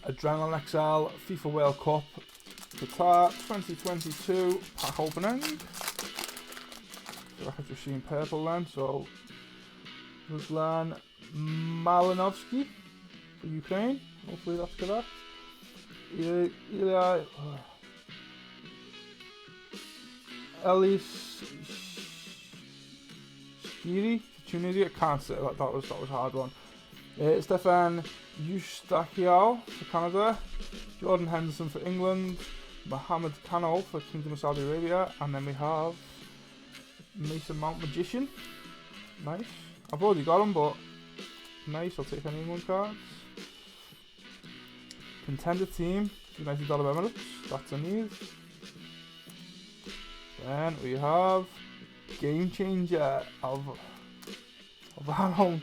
Adrenalyn XL FIFA World Cup Qatar 2022 pack opening. So I have just seen purple then, so Ruslan Malinovsky for Ukraine. Hopefully that's correct. Ilya Elis Skiri for Tunisia. Can't say that. That was a hard one. Stefan Eustachiao for Canada. Jordan Henderson for England. Mohamed Kano for Kingdom of Saudi Arabia. And then we have Mason Mount Magician. Nice. I've already got him, but nice. I'll take any England cards. Contender team, United Arab Emirates. That's a need. Then we have Game Changer of Alvaro